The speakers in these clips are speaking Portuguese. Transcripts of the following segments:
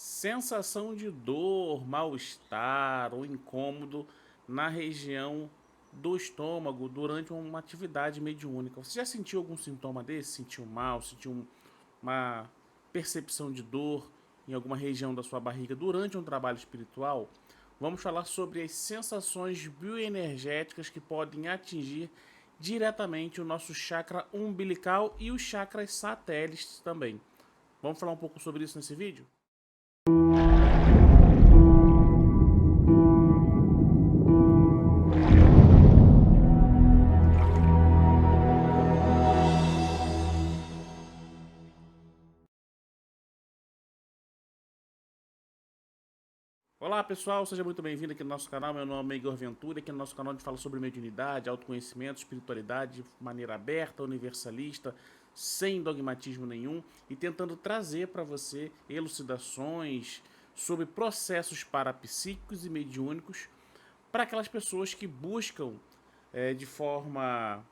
Sensação de dor, mal-estar ou incômodo na região do estômago durante uma atividade mediúnica. Você já sentiu algum sintoma desse? Sentiu mal? Sentiu uma percepção de dor em alguma região da sua barriga durante um trabalho espiritual? Vamos falar sobre as sensações bioenergéticas que podem atingir diretamente o nosso chakra umbilical e os chakras satélites também. Vamos falar um pouco sobre isso nesse vídeo? Olá pessoal, seja muito bem-vindo aqui no nosso canal. Meu nome é Igor Ventura. Aqui no nosso canal a gente fala sobre mediunidade, autoconhecimento, espiritualidade de maneira aberta, universalista, sem dogmatismo nenhum e tentando trazer para você elucidações sobre processos parapsíquicos e mediúnicos para aquelas pessoas que buscam de forma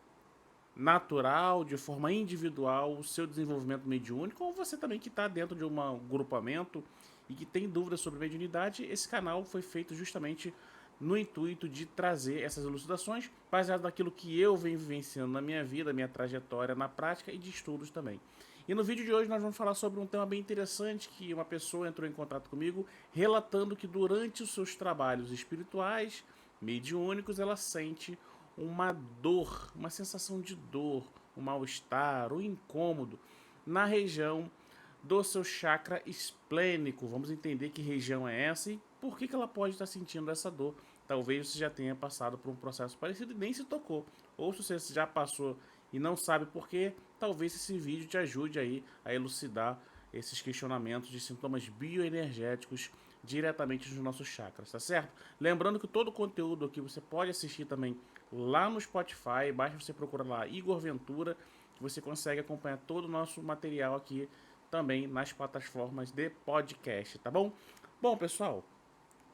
natural, de forma individual, o seu desenvolvimento mediúnico, ou você também que está dentro de um agrupamento e que tem dúvidas sobre mediunidade, esse canal foi feito justamente no intuito de trazer essas elucidações baseado naquilo que eu venho vivenciando na minha vida, minha trajetória na prática e de estudos também. E no vídeo de hoje nós vamos falar sobre um tema bem interessante que uma pessoa entrou em contato comigo relatando que durante os seus trabalhos espirituais, mediúnicos, ela sente uma dor, uma sensação de dor, um mal-estar, um incômodo na região do seu chakra esplênico. Vamos entender que região é essa e por que ela pode estar sentindo essa dor. Talvez você já tenha passado por um processo parecido e nem se tocou. Ou se você já passou e não sabe por quê, talvez esse vídeo te ajude aí a elucidar esses questionamentos de sintomas bioenergéticos diretamente nos nossos chakras, tá certo? Lembrando que todo o conteúdo aqui você pode assistir também lá no Spotify, basta você procurar lá Igor Ventura, que você consegue acompanhar todo o nosso material aqui também nas plataformas de podcast, tá bom? Bom, pessoal,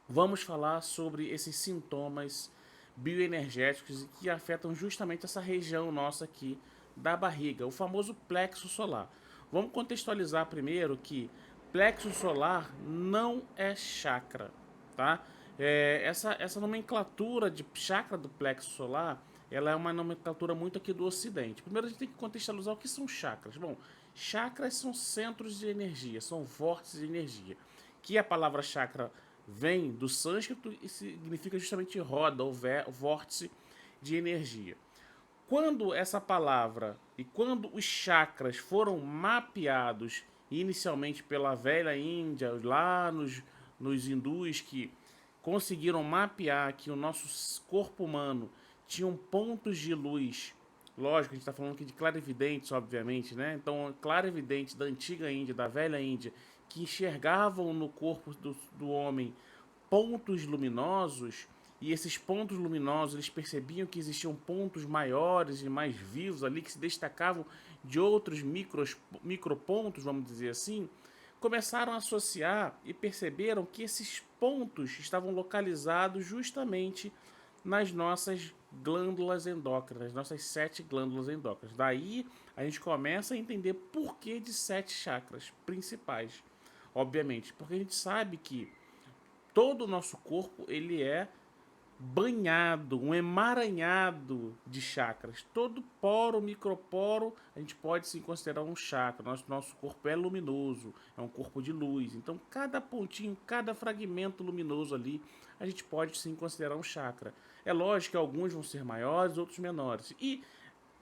vamos falar sobre esses sintomas bioenergéticos que afetam justamente essa região nossa aqui da barriga, o famoso plexo solar. Vamos contextualizar primeiro que plexo solar não é chakra, tá? Essa nomenclatura de chakra do plexo solar, ela é uma nomenclatura muito aqui do ocidente. Primeiro a gente tem que contextualizar o que são chakras. Bom, chakras são centros de energia, são vórtices de energia. Que a palavra chakra vem do sânscrito e significa justamente roda ou vórtice de energia. Quando essa palavra e quando os chakras foram mapeados inicialmente pela velha Índia, lá nos hindus que conseguiram mapear que o nosso corpo humano tinha pontos de luz. Lógico, a gente está falando aqui de clarividentes, obviamente, né? Então, clarividentes da antiga Índia, da velha Índia, que enxergavam no corpo do homem pontos luminosos, e esses pontos luminosos eles percebiam que existiam pontos maiores e mais vivos ali que se destacavam de outros micropontos, vamos dizer assim, começaram a associar e perceberam que esses pontos estavam localizados justamente nas nossas glândulas endócrinas, nossas 7 glândulas endócrinas. Daí a gente começa a entender por que de 7 chakras principais. Obviamente, porque a gente sabe que todo o nosso corpo ele é banhado, um emaranhado de chakras. Todo poro, microporo, a gente pode se considerar um chakra. Nosso corpo é luminoso, é um corpo de luz. Então, cada pontinho, cada fragmento luminoso ali, a gente pode sim considerar um chakra. É lógico que alguns vão ser maiores, outros menores. E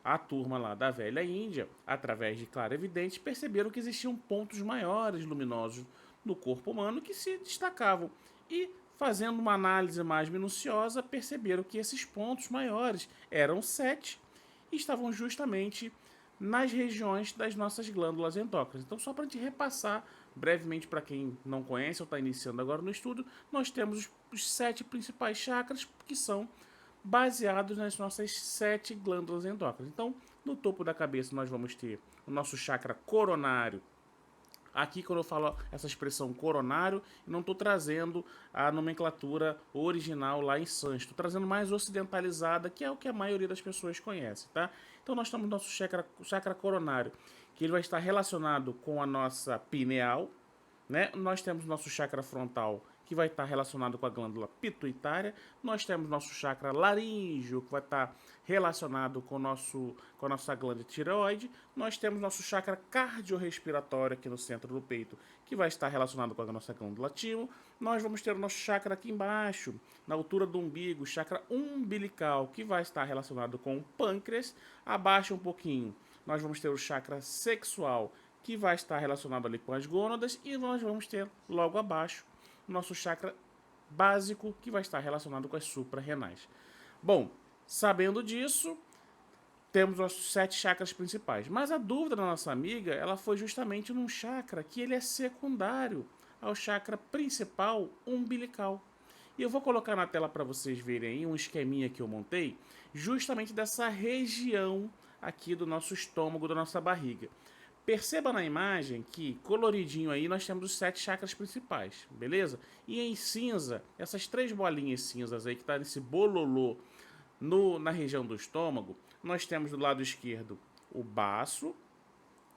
a turma lá da velha Índia, através de clarividentes, perceberam que existiam pontos maiores luminosos no corpo humano que se destacavam. E, fazendo uma análise mais minuciosa, perceberam que esses pontos maiores eram 7 e estavam justamente nas regiões das nossas glândulas endócrinas. Então, só para te repassar brevemente para quem não conhece ou está iniciando agora no estudo, nós temos os 7 principais chakras que são baseados nas nossas 7 glândulas endócrinas. Então, no topo da cabeça nós vamos ter o nosso chakra coronário. Aqui, quando eu falo essa expressão coronário, eu não estou trazendo a nomenclatura original lá em sânscrito, estou trazendo mais ocidentalizada, que é o que a maioria das pessoas conhece, tá? Então, nós temos nosso chakra coronário, que ele vai estar relacionado com a nossa pineal, né? Nós temos nosso chakra frontal, que vai estar relacionado com a glândula pituitária. Nós temos nosso chakra laríngeo, que vai estar relacionado com a nossa glândula tireoide. Nós temos nosso chakra cardiorrespiratório aqui no centro do peito, que vai estar relacionado com a nossa glândula timo. Nós vamos ter o nosso chakra aqui embaixo, na altura do umbigo, chakra umbilical, que vai estar relacionado com o pâncreas. Abaixo um pouquinho, nós vamos ter o chakra sexual, que vai estar relacionado ali com as gônadas, e nós vamos ter logo abaixo nosso chakra básico, que vai estar relacionado com as suprarrenais. Bom, sabendo disso, temos nossos 7 chakras principais. Mas a dúvida da nossa amiga, ela foi justamente num chakra que ele é secundário ao chakra principal umbilical. E eu vou colocar na tela para vocês verem aí um esqueminha que eu montei, justamente dessa região aqui do nosso estômago, da nossa barriga. Perceba na imagem que, coloridinho aí, nós temos os 7 chakras principais, beleza? E em cinza, essas 3 bolinhas cinzas aí que tá nesse bololô na região do estômago, nós temos do lado esquerdo o baço.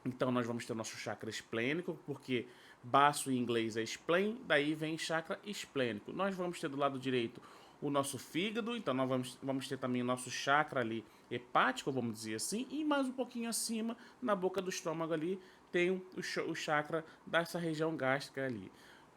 Então nós vamos ter o nosso chakra esplênico, porque baço em inglês é spleen, daí vem chakra esplênico. Nós vamos ter do lado direito o nosso fígado, então nós vamos ter também o nosso chakra ali hepático, vamos dizer assim, e mais um pouquinho acima, na boca do estômago ali, tem o chakra dessa região gástrica ali.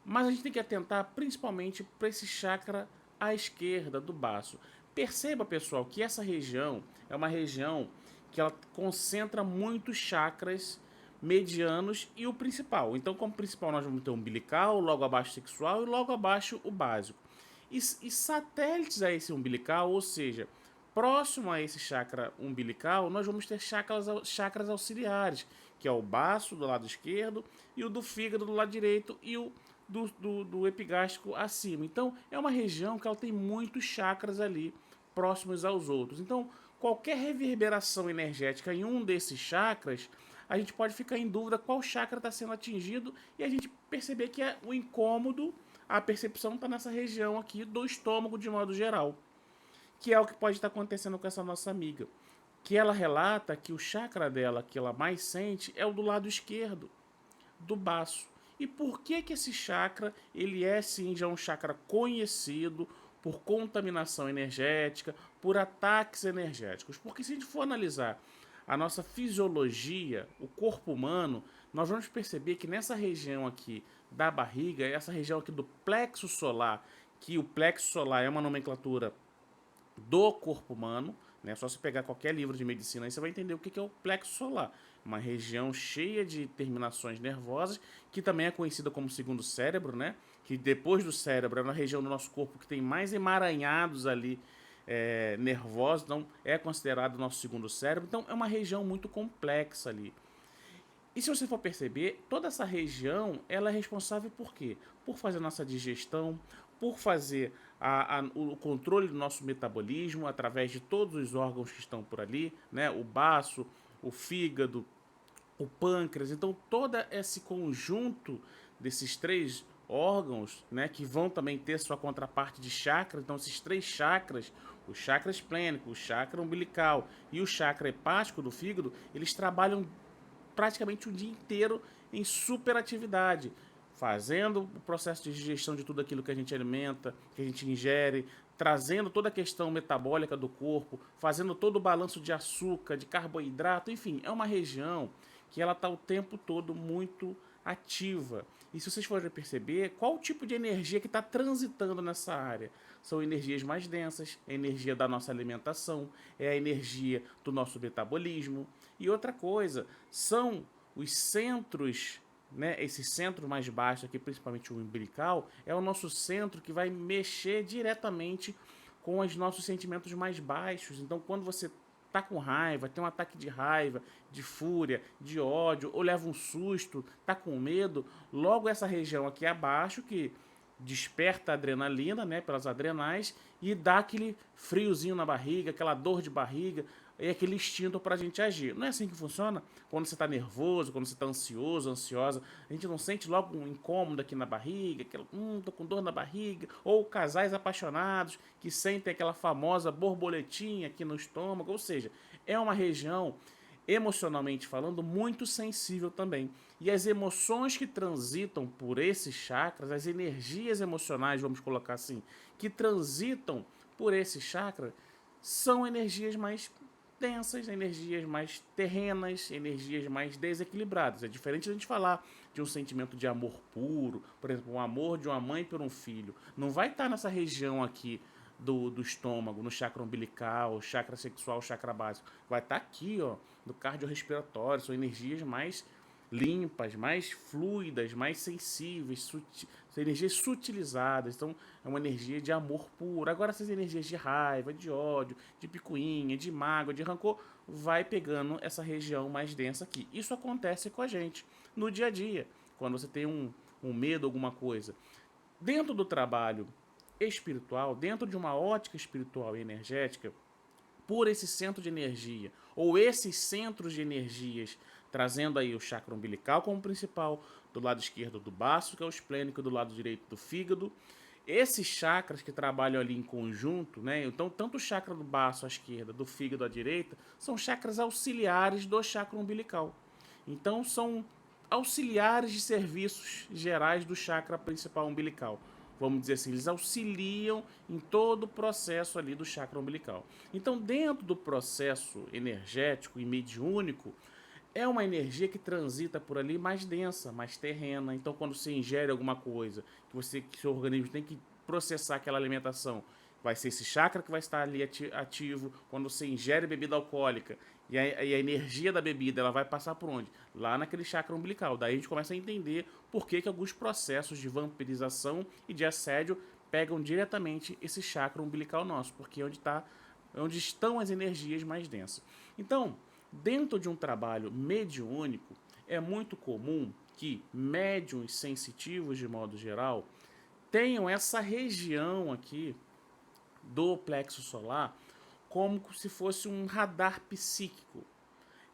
Mas a gente tem que atentar principalmente para esse chakra à esquerda do baço. Perceba, pessoal, que essa região é uma região que ela concentra muitos chakras medianos e o principal. Então, como principal, nós vamos ter o umbilical, logo abaixo o sexual e logo abaixo o básico. E satélites a esse umbilical, ou seja, próximo a esse chakra umbilical, nós vamos ter chakras auxiliares, que é o baço do lado esquerdo e o do fígado do lado direito e o do epigástrico acima. Então, é uma região que ela tem muitos chakras ali próximos aos outros. Então, qualquer reverberação energética em um desses chakras, a gente pode ficar em dúvida qual chakra está sendo atingido e a gente perceber que é o incômodo, a percepção está nessa região aqui do estômago de modo geral, que é o que pode estar acontecendo com essa nossa amiga, que ela relata que o chakra dela que ela mais sente é o do lado esquerdo, do baço. E por que que esse chakra, ele é sim já um chakra conhecido por contaminação energética, por ataques energéticos? Porque se a gente for analisar a nossa fisiologia, o corpo humano, nós vamos perceber que nessa região aqui da barriga, essa região aqui do plexo solar, que o plexo solar é uma nomenclatura do corpo humano, né? Só se pegar qualquer livro de medicina aí você vai entender o que é o plexo solar. Uma região cheia de terminações nervosas, que também é conhecida como segundo cérebro, né? Que depois do cérebro é uma região do nosso corpo que tem mais emaranhados ali nervosos, então é considerado o nosso segundo cérebro. Então é uma região muito complexa ali. E se você for perceber, toda essa região ela é responsável por quê? Por fazer a nossa digestão, por fazer o controle do nosso metabolismo através de todos os órgãos que estão por ali, né? O baço, o fígado, o pâncreas. Então, todo esse conjunto desses 3 órgãos, né, que vão também ter sua contraparte de chakra. Então, esses 3 chakras, o chakra esplênico, o chakra umbilical e o chakra hepático do fígado, eles trabalham praticamente o dia inteiro em superatividade, fazendo o processo de digestão de tudo aquilo que a gente alimenta, que a gente ingere, trazendo toda a questão metabólica do corpo, fazendo todo o balanço de açúcar, de carboidrato, enfim, é uma região que ela está o tempo todo muito ativa. E se vocês forem perceber, qual o tipo de energia que está transitando nessa área? São energias mais densas, a energia da nossa alimentação, é a energia do nosso metabolismo. E outra coisa, são os centros, né, esse centro mais baixo aqui, principalmente o umbilical, é o nosso centro que vai mexer diretamente com os nossos sentimentos mais baixos. Então, quando você tá com raiva, tem um ataque de raiva, de fúria, de ódio, ou leva um susto, tá com medo, logo essa região aqui abaixo que desperta a adrenalina, né, pelas adrenais e dá aquele friozinho na barriga, aquela dor de barriga e aquele instinto para a gente agir. Não é assim que funciona? Quando você está nervoso, quando você está ansioso, ansiosa, a gente não sente logo um incômodo aqui na barriga, aquela, tô com dor na barriga, ou casais apaixonados que sentem aquela famosa borboletinha aqui no estômago, ou seja, é uma região emocionalmente falando, muito sensível também. E as emoções que transitam por esses chakras, as energias emocionais, vamos colocar assim, que transitam por esse chakra, são energias mais densas, energias mais terrenas, energias mais desequilibradas. É diferente de a gente falar de um sentimento de amor puro, por exemplo, um amor de uma mãe por um filho. Não vai estar nessa região aqui do estômago, no chakra umbilical, chakra sexual, chakra básico. Vai estar aqui, ó, no cardiorrespiratório. São energias mais limpas, mais fluidas, mais sensíveis, são energias sutilizadas. Então, é uma energia de amor puro. Agora, essas energias de raiva, de ódio, de picuinha, de mágoa, de rancor, vai pegando essa região mais densa aqui. Isso acontece com a gente no dia a dia, quando você tem um medo, alguma coisa. Dentro do trabalho espiritual, dentro de uma ótica espiritual e energética, por esse centro de energia, ou esses centros de energias, trazendo aí o chakra umbilical como principal, do lado esquerdo do baço, que é o esplênico, do lado direito do fígado. Esses chakras que trabalham ali em conjunto, né? Então, tanto o chakra do baço à esquerda, do fígado à direita, são chakras auxiliares do chakra umbilical. Então, são auxiliares de serviços gerais do chakra principal umbilical. Vamos dizer assim, eles auxiliam em todo o processo ali do chakra umbilical. Então, dentro do processo energético e mediúnico, é uma energia que transita por ali mais densa, mais terrena. Então, quando você ingere alguma coisa, que seu organismo tem que processar aquela alimentação, vai ser esse chakra que vai estar ali ativo. Quando você ingere bebida alcoólica e a energia da bebida ela vai passar por onde? Lá naquele chakra umbilical. Daí a gente começa a entender por que alguns processos de vampirização e de assédio pegam diretamente esse chakra umbilical nosso, porque onde estão as energias mais densas. Então, dentro de um trabalho mediúnico, é muito comum que médiuns sensitivos, de modo geral, tenham essa região aqui do plexo solar como se fosse um radar psíquico.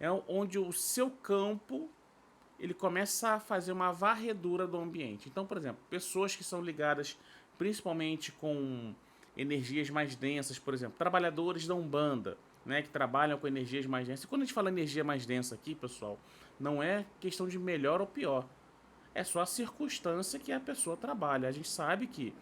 É onde o seu campo ele começa a fazer uma varredura do ambiente. Então, por exemplo, pessoas que são ligadas principalmente com energias mais densas, por exemplo, trabalhadores da Umbanda, né, que trabalham com energias mais densas. E quando a gente fala energia mais densa aqui, pessoal, não é questão de melhor ou pior. É só a circunstância que a pessoa trabalha. A gente sabe que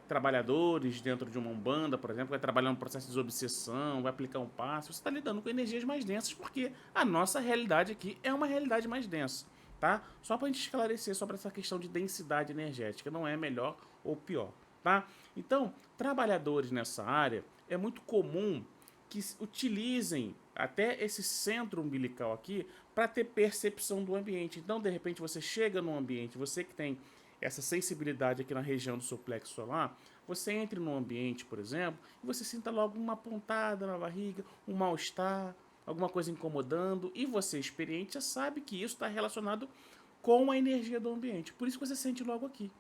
trabalhadores dentro de uma Umbanda, por exemplo, vai trabalhar no processo de desobsessão, vai aplicar um passe, você está lidando com energias mais densas, porque a nossa realidade aqui é uma realidade mais densa, tá? Só para a gente esclarecer sobre essa questão de densidade energética, não é melhor ou pior, tá? Então, trabalhadores nessa área, é muito comum que utilizem até esse centro umbilical aqui para ter percepção do ambiente. Então, de repente, você chega num ambiente, você que tem essa sensibilidade aqui na região do seu plexo solar, você entre num ambiente, por exemplo, e você sinta logo uma pontada na barriga, um mal-estar, alguma coisa incomodando, e você, experiente, já sabe que isso está relacionado com a energia do ambiente. Por isso que você sente logo aqui,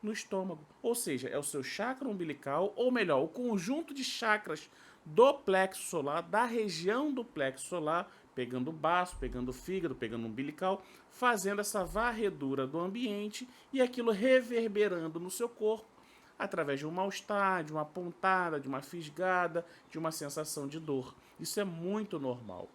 no estômago. Ou seja, é o seu chakra umbilical, ou melhor, o conjunto de chakras do plexo solar, da região do plexo solar, pegando o baço, pegando o fígado, pegando o umbilical, fazendo essa varredura do ambiente e aquilo reverberando no seu corpo através de um mal-estar, de uma pontada, de uma fisgada, de uma sensação de dor. Isso é muito normal.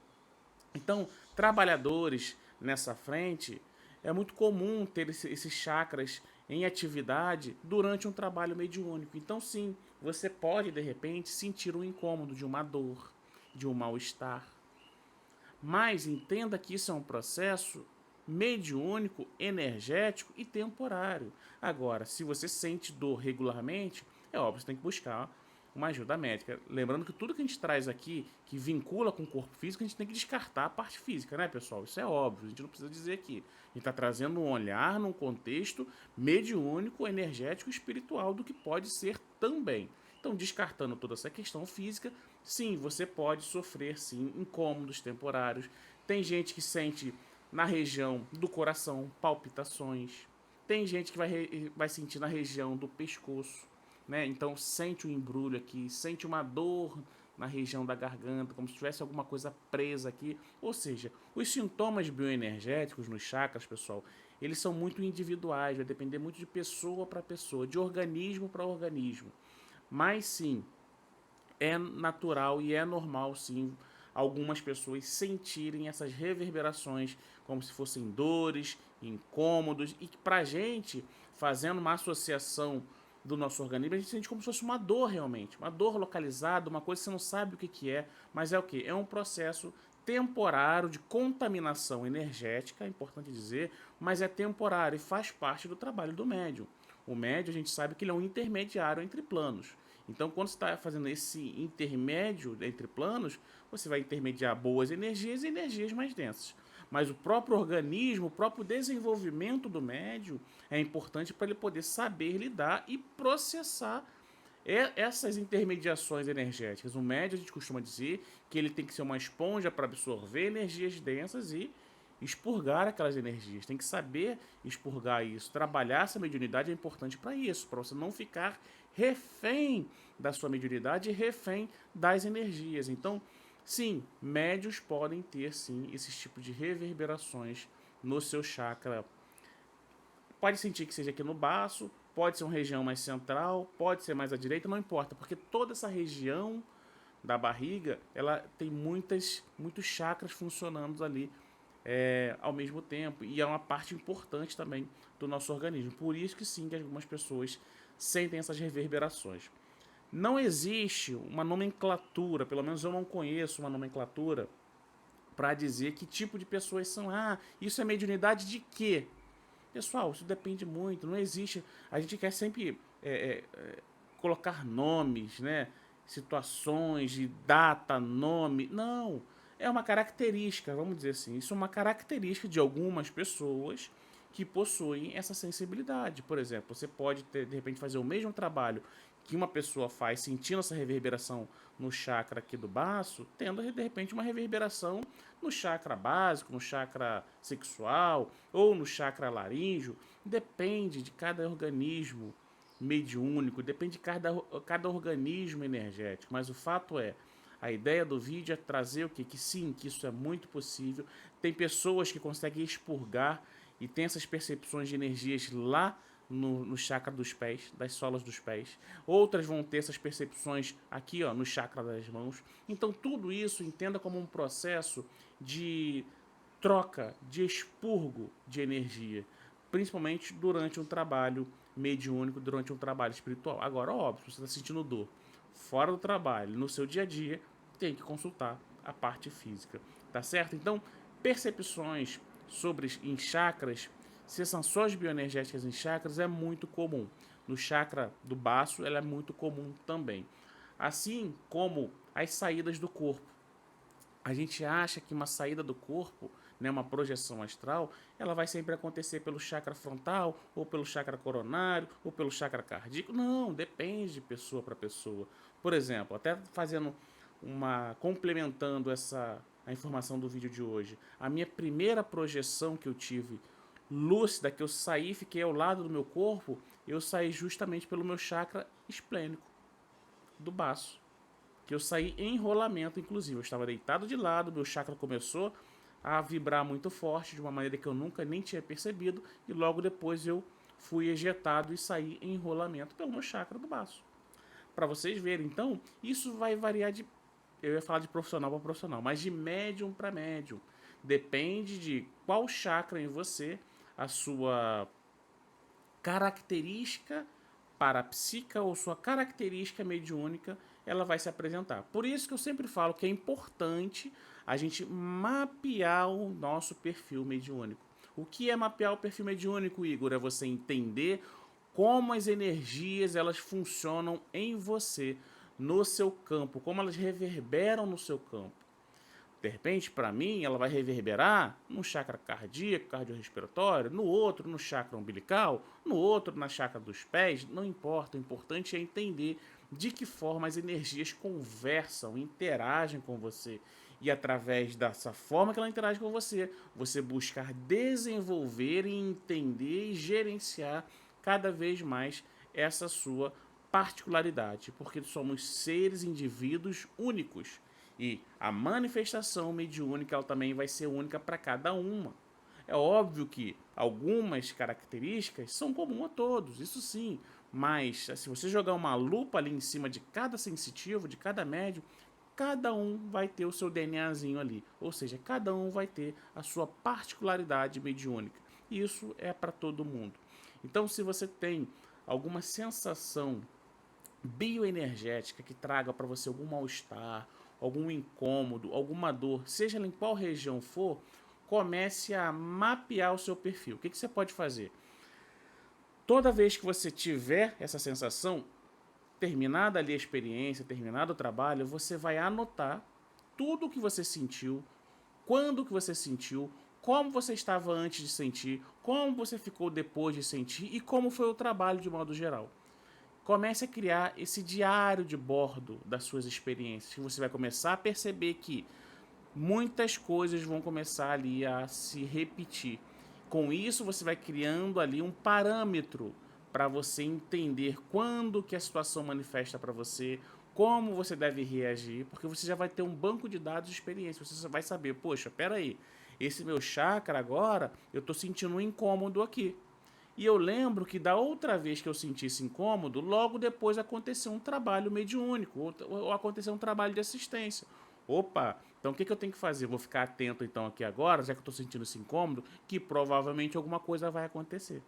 Então, trabalhadores nessa frente, é muito comum ter esses chakras em atividade durante um trabalho mediúnico. Então, sim, você pode de repente sentir um incômodo de uma dor, de um mal-estar. Mas entenda que isso é um processo mediúnico, energético e temporário. Agora, se você sente dor regularmente, é óbvio, você tem que buscar uma ajuda médica. Lembrando que tudo que a gente traz aqui, que vincula com o corpo físico, a gente tem que descartar a parte física, né, pessoal? Isso é óbvio, a gente não precisa dizer aqui. A gente está trazendo um olhar num contexto mediúnico, energético e espiritual do que pode ser também. Então, descartando toda essa questão física, sim, você pode sofrer, sim, incômodos temporários. Tem gente que sente na região do coração palpitações. Tem gente que vai sentir na região do pescoço, né? Então, sente um embrulho aqui, sente uma dor na região da garganta, como se tivesse alguma coisa presa aqui. Ou seja, os sintomas bioenergéticos nos chakras, pessoal, eles são muito individuais, vai depender muito de pessoa para pessoa, de organismo para organismo. Mas sim, é natural e é normal, sim, algumas pessoas sentirem essas reverberações como se fossem dores, incômodos, e que pra gente, fazendo uma associação do nosso organismo, a gente sente como se fosse uma dor realmente, uma dor localizada, uma coisa que você não sabe o que que é, mas é o que? É um processo temporário de contaminação energética, é importante dizer, mas é temporário e faz parte do trabalho do médium. O médium, a gente sabe que ele é um intermediário entre planos. Então, quando você está fazendo esse intermédio entre planos, você vai intermediar boas energias e energias mais densas. Mas o próprio organismo, o próprio desenvolvimento do médium é importante para ele poder saber lidar e processar essas intermediações energéticas. O médium, a gente costuma dizer que ele tem que ser uma esponja para absorver energias densas e expurgar aquelas energias. Tem que saber expurgar isso. Trabalhar essa mediunidade é importante para isso, para você não ficar refém da sua mediunidade e refém das energias. Então, sim, médios podem ter sim esses tipos de reverberações no seu chakra. Pode sentir que seja aqui no baço, pode ser uma região mais central, pode ser mais à direita, não importa, porque toda essa região da barriga, ela tem muitos chakras funcionando ali ao mesmo tempo, e é uma parte importante também do nosso organismo. Por isso que sim, que algumas pessoas sentem essas reverberações. Não existe uma nomenclatura, pelo menos eu não conheço uma nomenclatura para dizer que tipo de pessoas são. Ah, isso é mediunidade de quê? Pessoal, isso depende muito, não existe. A gente quer sempre colocar nomes, né? Situações de data, nome. Não. É uma característica, vamos dizer assim. Isso é uma característica de algumas pessoas que possuem essa sensibilidade. Por exemplo, você pode ter, de repente fazer o mesmo trabalho que uma pessoa faz sentindo essa reverberação no chakra aqui do baço, tendo de repente uma reverberação no chakra básico, no chakra sexual ou no chakra laríngeo. Depende de cada organismo mediúnico, depende de cada organismo energético, mas o fato é, a ideia do vídeo é trazer o quê? Que sim, que isso é muito possível. Tem pessoas que conseguem expurgar e tem essas percepções de energias lá no chakra dos pés, das solas dos pés. Outras vão ter essas percepções aqui, ó, no chakra das mãos. Então tudo isso entenda como um processo de troca, de expurgo de energia, principalmente durante um trabalho mediúnico, durante um trabalho espiritual. Agora, óbvio, se você está sentindo dor fora do trabalho, no seu dia a dia, tem que consultar a parte física, tá certo? Então, percepções sobre em chakras, sensações bioenergéticas em chakras é muito comum. No chakra do baço, ela é muito comum também. Assim como as saídas do corpo. A gente acha que uma saída do corpo, né, uma projeção astral, ela vai sempre acontecer pelo chakra frontal, ou pelo chakra coronário, ou pelo chakra cardíaco. Não, depende de pessoa para pessoa. Por exemplo, até fazendo complementando a informação do vídeo de hoje, a minha primeira projeção que eu tive lúcida, que eu saí, fiquei ao lado do meu corpo, eu saí justamente pelo meu chakra esplênico, do baço, que eu saí em enrolamento, inclusive. Eu estava deitado de lado, meu chakra começou a vibrar muito forte, de uma maneira que eu nunca nem tinha percebido, e logo depois eu fui ejetado e saí em enrolamento pelo meu chakra do baço. Para vocês verem, então, isso vai variar de... Eu ia falar de profissional para profissional, mas de médium para médium. Depende de qual chakra em você, a sua característica parapsíquica ou sua característica mediúnica, ela vai se apresentar. Por isso que eu sempre falo que é importante a gente mapear o nosso perfil mediúnico. O que é mapear o perfil mediúnico, Igor? É você entender como as energias elas funcionam em você, no seu campo, como elas reverberam no seu campo. De repente, para mim, ela vai reverberar no chakra cardíaco, cardiorrespiratório, no outro no chakra umbilical, no outro na chakra dos pés, não importa, o importante é entender de que forma as energias conversam, interagem com você. E através dessa forma que ela interage com você, você buscar desenvolver e entender e gerenciar cada vez mais essa sua particularidade, porque somos seres, indivíduos únicos e a manifestação mediúnica ela também vai ser única para cada uma. É óbvio que algumas características são comuns a todos, isso sim. Mas se você jogar uma lupa ali em cima de cada sensitivo, de cada médium, cada um vai ter o seu DNAzinho ali, ou seja, cada um vai ter a sua particularidade mediúnica. Isso é para todo mundo. Então, se você tem alguma sensação bioenergética que traga para você algum mal-estar, algum incômodo, alguma dor, seja em qual região for, comece a mapear o seu perfil. O que você pode fazer? Toda vez que você tiver essa sensação, terminada ali a experiência, terminado o trabalho, você vai anotar tudo o que você sentiu, quando que você sentiu, como você estava antes de sentir, como você ficou depois de sentir e como foi o trabalho de modo geral. Comece a criar esse diário de bordo das suas experiências, que você vai começar a perceber que muitas coisas vão começar ali a se repetir. Com isso, você vai criando ali um parâmetro para você entender quando que a situação manifesta para você, como você deve reagir, porque você já vai ter um banco de dados de experiência. Você vai saber, poxa, peraí, esse meu chakra agora, eu estou sentindo um incômodo aqui. E eu lembro que da outra vez que eu senti esse incômodo, logo depois aconteceu um trabalho mediúnico, ou aconteceu um trabalho de assistência. Opa, então o que eu tenho que fazer? Vou ficar atento então aqui agora, já que eu estou sentindo esse incômodo, que provavelmente alguma coisa vai acontecer.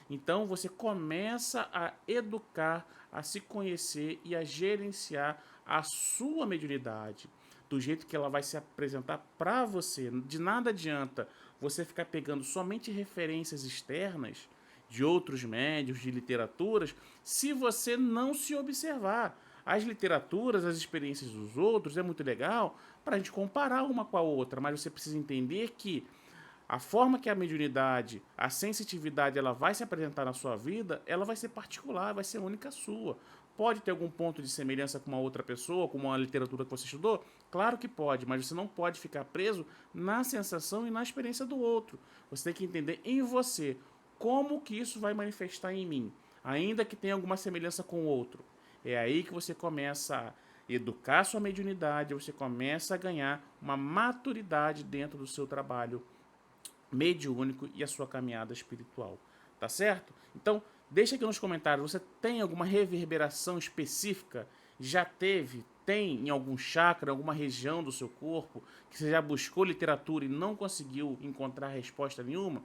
Então você começa a educar, a se conhecer e a gerenciar a sua mediunidade do jeito que ela vai se apresentar para você. De nada adianta você ficar pegando somente referências externas de outros médios, de literaturas, se você não se observar. As literaturas, as experiências dos outros é muito legal para a gente comparar uma com a outra, mas você precisa entender que a forma que a mediunidade, a sensitividade, ela vai se apresentar na sua vida, ela vai ser particular, vai ser única sua. Pode ter algum ponto de semelhança com uma outra pessoa, com uma literatura que você estudou? Claro que pode, mas você não pode ficar preso na sensação e na experiência do outro. Você tem que entender em você como que isso vai manifestar em mim, ainda que tenha alguma semelhança com o outro. É aí que você começa a educar sua mediunidade, você começa a ganhar uma maturidade dentro do seu trabalho mediúnico e a sua caminhada espiritual. Tá certo? Então, deixa aqui nos comentários, você tem alguma reverberação específica? Já teve? Tem em algum chakra, em alguma região do seu corpo, que você já buscou literatura e não conseguiu encontrar resposta nenhuma?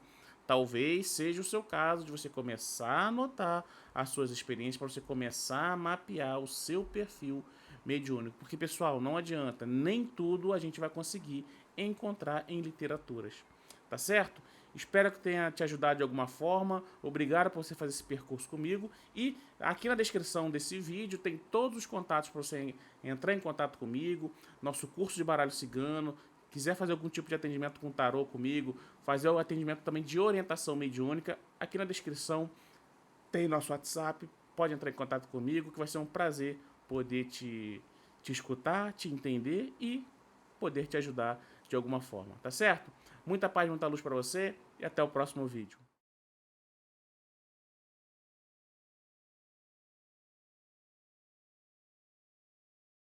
Talvez seja o seu caso de você começar a anotar as suas experiências para você começar a mapear o seu perfil mediúnico. Porque, pessoal, não adianta, nem tudo a gente vai conseguir encontrar em literaturas. Tá certo? Espero que tenha te ajudado de alguma forma. Obrigado por você fazer esse percurso comigo. E aqui na descrição desse vídeo tem todos os contatos para você entrar em contato comigo. Nosso curso de baralho cigano. Quiser fazer algum tipo de atendimento com tarô comigo, fazer o atendimento também de orientação mediúnica, aqui na descrição tem nosso WhatsApp. Pode entrar em contato comigo, que vai ser um prazer poder te escutar, te entender e poder te ajudar de alguma forma, tá certo? Muita paz, muita luz para você e até o próximo vídeo.